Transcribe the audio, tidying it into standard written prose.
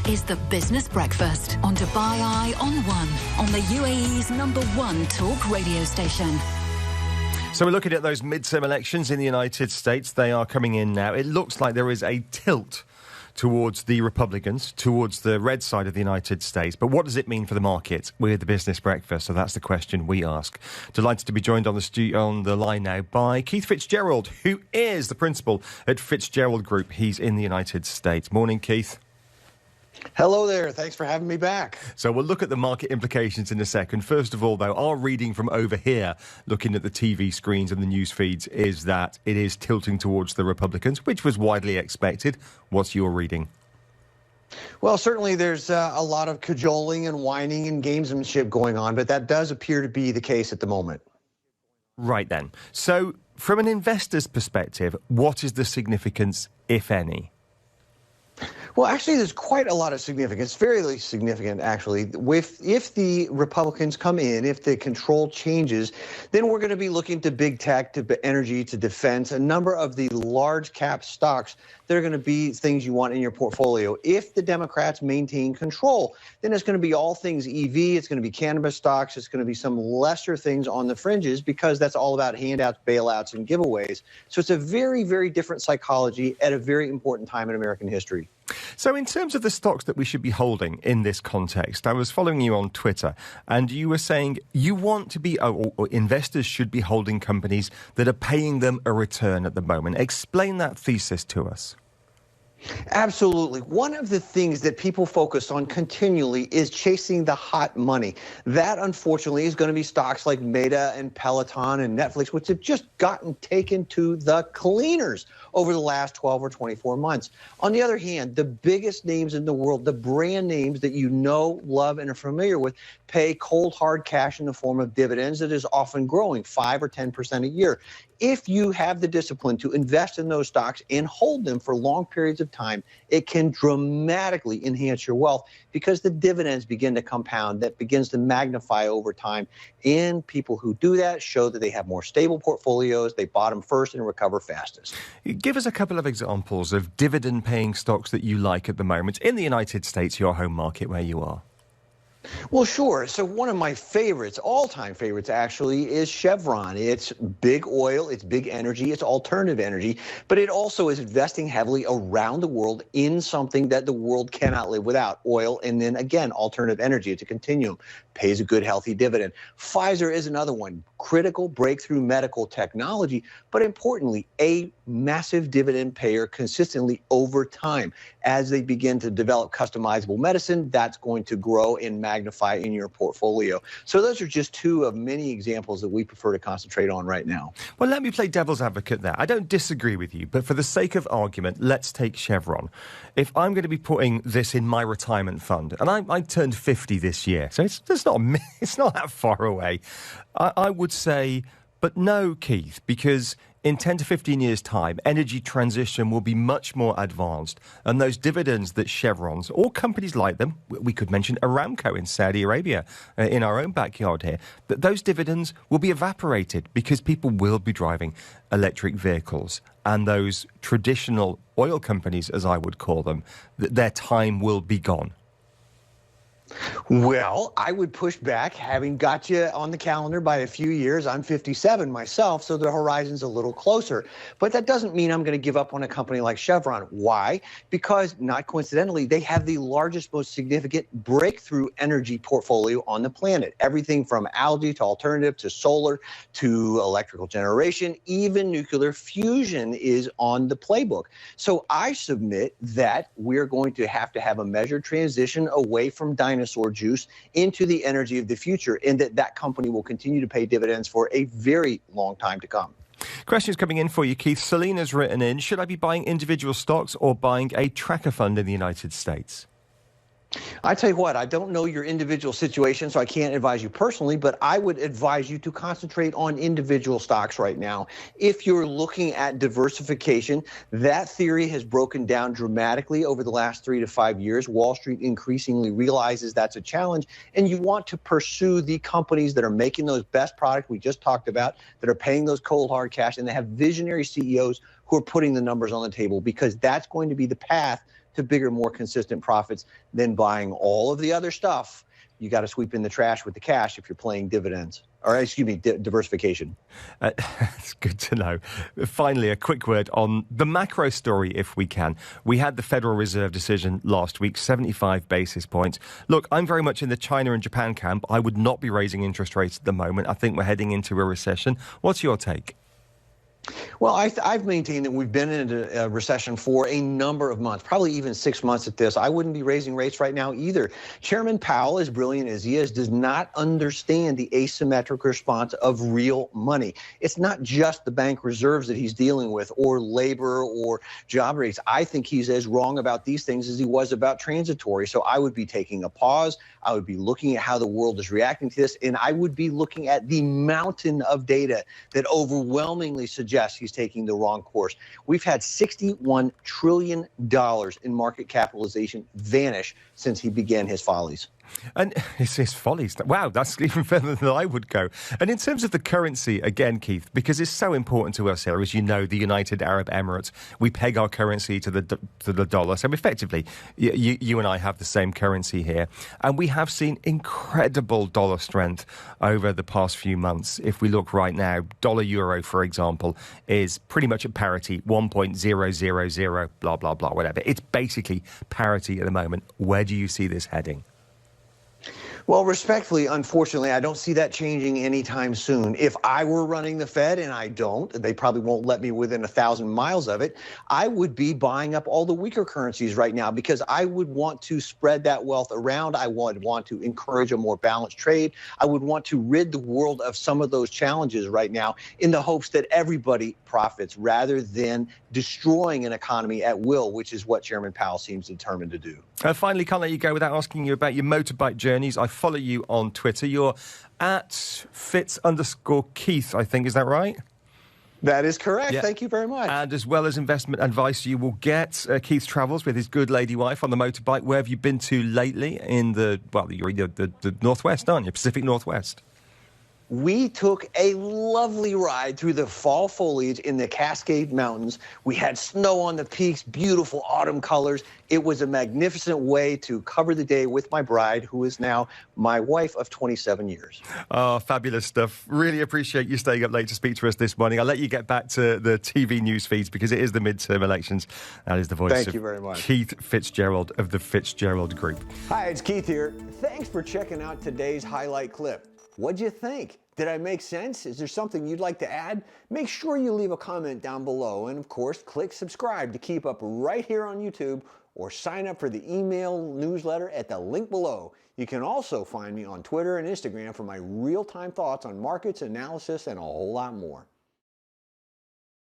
is the Business Breakfast on Dubai Eye on One, on the UAE's #1 talk radio station. So we're looking at those midterm elections in the United States. They are coming in now. It looks like there is a tilt towards the Republicans, towards the red side of the United States. But what does it mean for the market with the Business Breakfast? So that's the question we ask. Delighted to be joined on the line now by Keith Fitz-Gerald, who is the principal at Fitz-Gerald Group. He's in the United States. Morning, Keith. Hello there. Thanks for having me back. So we'll look at the market implications in a second. First of all, though, our reading from over here, looking at the TV screens and the news feeds, is that it is tilting towards the Republicans, which was widely expected. What's your reading? Well, certainly there's a lot of cajoling and whining and gamesmanship going on, but that does appear to be the case at the moment. Right then. So from an investor's perspective, what is the significance, if any? Well, actually, there's quite a lot of significance, fairly significant, actually. If the Republicans come in, if the control changes, then we're going to be looking to big tech, to energy, to defense, a number of the large cap stocks that are going to be things you want in your portfolio. If the Democrats maintain control, then it's going to be all things EV, it's going to be cannabis stocks, it's going to be some lesser things on the fringes, because that's all about handouts, bailouts, and giveaways. So it's a very, very different psychology at a very important time in American history. So in terms of the stocks that we should be holding in this context, I was following you on Twitter, and you were saying you want to be, or investors should be holding companies that are paying them a return at the moment. Explain that thesis to us. Absolutely. One of the things that people focus on continually is chasing the hot money. That, unfortunately, is going to be stocks like Meta and Peloton and Netflix, which have just gotten taken to the cleaners over the last 12 or 24 months. On the other hand, the biggest names in the world, the brand names that you know, love, and are familiar with, pay cold, hard cash in the form of dividends that is often growing 5 or 10% a year. If you have the discipline to invest in those stocks and hold them for long periods of time, it can dramatically enhance your wealth, because the dividends begin to compound. That begins to magnify over time. And people who do that show that they have more stable portfolios, they bottom first and recover fastest. Give us a couple of examples of dividend-paying stocks that you like at the moment in the United States, your home market where you are. Well, sure. So one of my favorites, all-time favorites, actually, is Chevron. It's big oil, it's big energy, it's alternative energy, but it also is investing heavily around the world in something that the world cannot live without, oil, and then, again, alternative energy. It's a continuum, pays a good, healthy dividend. Pfizer is another one, critical breakthrough medical technology, but importantly, a massive dividend payer consistently over time. As they begin to develop customizable medicine, that's going to grow and magnify in your portfolio. So those are just two of many examples that we prefer to concentrate on right now. Well, let me play devil's advocate there. I don't disagree with you, but for the sake of argument, let's take Chevron. If I'm going to be putting this in my retirement fund, and I turned 50 this year, so it's not that far away, I would say, but no, Keith, because in 10 to 15 years' time, energy transition will be much more advanced. And those dividends that Chevrons, or companies like them, we could mention Aramco in Saudi Arabia, in our own backyard here, that those dividends will be evaporated because people will be driving electric vehicles. And those traditional oil companies, as I would call them, their time will be gone. Well, I would push back, having got you on the calendar by a few years. I'm 57 myself, so the horizon's a little closer. But that doesn't mean I'm going to give up on a company like Chevron. Why? Because, not coincidentally, they have the largest, most significant breakthrough energy portfolio on the planet. Everything from algae to alternative to solar to electrical generation, even nuclear fusion is on the playbook. So I submit that we're going to have a measured transition away from dinosaur juice into the energy of the future, and that company will continue to pay dividends for a very long time to come. Questions coming in for you, Keith. Selena's written in, should I be buying individual stocks or buying a tracker fund in the United States? I tell you what, I don't know your individual situation, so I can't advise you personally, but I would advise you to concentrate on individual stocks right now. If you're looking at diversification, that theory has broken down dramatically over the last 3 to 5 years. Wall Street increasingly realizes that's a challenge, and you want to pursue the companies that are making those best products we just talked about, that are paying those cold hard cash, and they have visionary CEOs who are putting the numbers on the table, because that's going to be the path to bigger, more consistent profits than buying all of the other stuff. You got to sweep in the trash with the cash if you're playing dividends. Or, excuse me, diversification. It's good to know. Finally, a quick word on the macro story, if we can. We had the Federal Reserve decision last week, 75 basis points. Look, I'm very much in the China and Japan camp. I would not be raising interest rates at the moment. I think we're heading into a recession. What's your take? Well, I've maintained that we've been in a recession for a number of months, probably even 6 months at this. I wouldn't be raising rates right now either. Chairman Powell, as brilliant as he is, does not understand the asymmetric response of real money. It's not just the bank reserves that he's dealing with or labor or job rates. I think he's as wrong about these things as he was about transitory. So I would be taking a pause. I would be looking at how the world is reacting to this, and I would be looking at the mountain of data that overwhelmingly suggests he's taking the wrong course. We've had $61 trillion in market capitalization vanish since he began his follies. And it's his follies. Wow, that's even further than I would go. And in terms of the currency, again, Keith, because it's so important to us here, as you know, the United Arab Emirates, we peg our currency to the dollar. So effectively, you and I have the same currency here. And we have seen incredible dollar strength over the past few months. If we look right now, dollar euro, for example, is pretty much at parity, 1.000, blah, blah, blah, whatever. It's basically parity at the moment. Where do you see this heading? Well, respectfully, unfortunately, I don't see that changing anytime soon. If I were running the Fed, and I don't, they probably won't let me within 1,000 miles of it, I would be buying up all the weaker currencies right now because I would want to spread that wealth around. I would want to encourage a more balanced trade. I would want to rid the world of some of those challenges right now in the hopes that everybody profits rather than destroying an economy at will, which is what Chairman Powell seems determined to do. Finally, can't let you go without asking you about your motorbike journeys. I follow you on Twitter. You're at Fitz_Keith, I think. Is that right? That is correct. Yeah. Thank you very much. And as well as investment advice, you will get Keith's travels with his good lady wife on the motorbike. Where have you been to lately in the Northwest, aren't you? Pacific Northwest. We took a lovely ride through the fall foliage in the Cascade Mountains. We had snow on the peaks, beautiful autumn colors. It was a magnificent way to cover the day with my bride, who is now my wife of 27 years. Oh, fabulous stuff. Really appreciate you staying up late to speak to us this morning. I'll let you get back to the TV news feeds because it is the midterm elections. That is the voice Thank of you very much. Keith Fitz-Gerald of the Fitz-Gerald Group. Hi, it's Keith here. Thanks for checking out today's highlight clip. What'd you think? Did I make sense? Is there something you'd like to add? Make sure you leave a comment down below, and of course, click subscribe to keep up right here on YouTube, or sign up for the email newsletter at the link below. You can also find me on Twitter and Instagram for my real-time thoughts on markets, analysis, and a whole lot more.